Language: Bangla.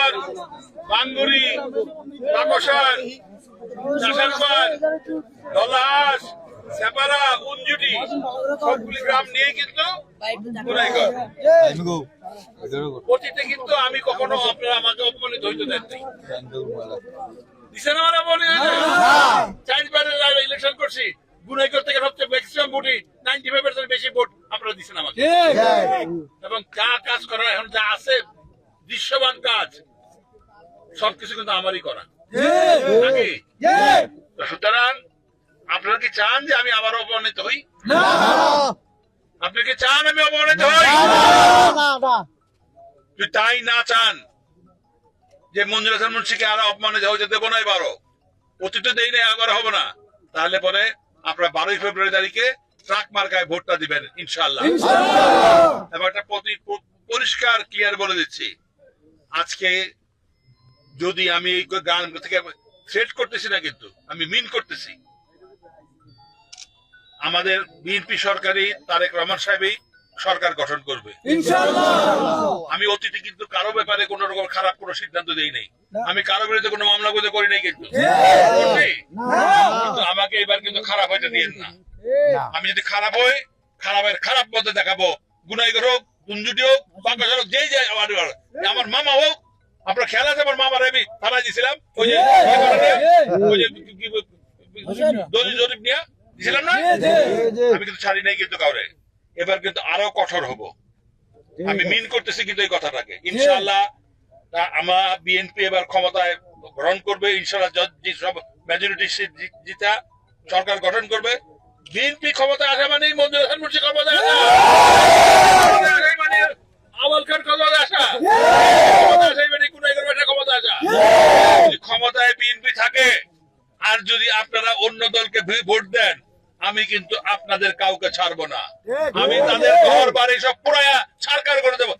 বাজার, বাঙ্গুরি, কাকসার, চাষারপাড়, দলাহাস, সেপারা, উনজুটি সবগুলি গ্রাম নিয়ে কিন্তু গুনাইঘর। অতীতে কিন্তু আমি কখনো আপনারা আমাকে অপমানিত হইতে দেননি। ইলেকশন করছি, গুনাইঘর থেকে সবচেয়ে ম্যাক্সিমাম ভোটই 95% বেশি ভোট আপনারা দিচ্ছেন আমাকে। এবং যা কাজ করা এখন যা আছে দৃশ্যমান কাজ সবকিছু কিন্তু আমারই করা। সুতরাং আপনারা কি চান যে আমি আবার অপমানিত হই? আপনি কি চান আমি অপমানিত হই? যদি তাই না চান যে মঞ্জুর হাসান মুন্সিকে আরো অপমানিত হয়ে দেবো না, এবারও অতীতে দেই না, আবার হবো না, তাহলে পরে আপনারা 12 ফেব্রুয়ারি তারিখে ট্রাক মার্কায় ভোটটা দিবেন ইনশাআল্লাহ। এবং একটা পরিষ্কার ক্লিয়ার বলে দিচ্ছি, আজকে যদি আমি এই গান থেকে থ্রেট করতেছি না, কিন্তু আমি মিন করতেছি। আমাদের বিএনপি সরকারি তারেক রহমান সাহেবই সরকার গঠন করবে ইনশাআল্লাহ। আমি অতীতে কিন্তু কারো ব্যাপারে কোন রকম খারাপ কোনো সিদ্ধান্ত দেই নাই, আমি কারো বিরুদ্ধে কোনো মামলা করতে করি নাই, কিন্তু আমাকে এবার কিন্তু খারাপ হইতে দিয়েন না। আমি যদি খারাপ হই, খারাপ পথে দেখাবো। গুনাইঘর হোক, কুঞ্জুটি হোক, বাঙ্গাসার হোক, যেই যায় আমার মামা হোক, আপনার খেয়াল আছে আমার মামার আমি থানায় দিয়েছিলাম, ওই যে দলিল জরিপ নিয়ে দিয়েছিলাম না, আমি কিন্তু ছাড়ি নাই কিন্তু কাউরে। এবার কিন্তু আরো কঠোর হব, আমি মিন করতেছি কিন্তু এই কথাটাকে ইনশাআল্লাহ। আমার বিএনপি এবার ক্ষমতায় গ্রহণ করবে ইনশাআল্লাহ, সব মেজরিটি সিট জিতা সরকার গঠন করবে। বিএনপি ক্ষমতায় আসা মানে মঞ্জুর হাসান মুন্সি ক্ষমতায় আসা, মানে আওয়াল খান ক্ষমতায় আসা, ক্ষমতায় আসা। যদি ক্ষমতায় বিএনপি থাকে আর যদি আপনারা অন্য দলকে ভোট দেন, আমি কিন্তু আপনাদের কাউকে ছাড়বো না। আমি তাদের ঘর বাড়ি সব পুরায়া ছাড়কার করে দেবো।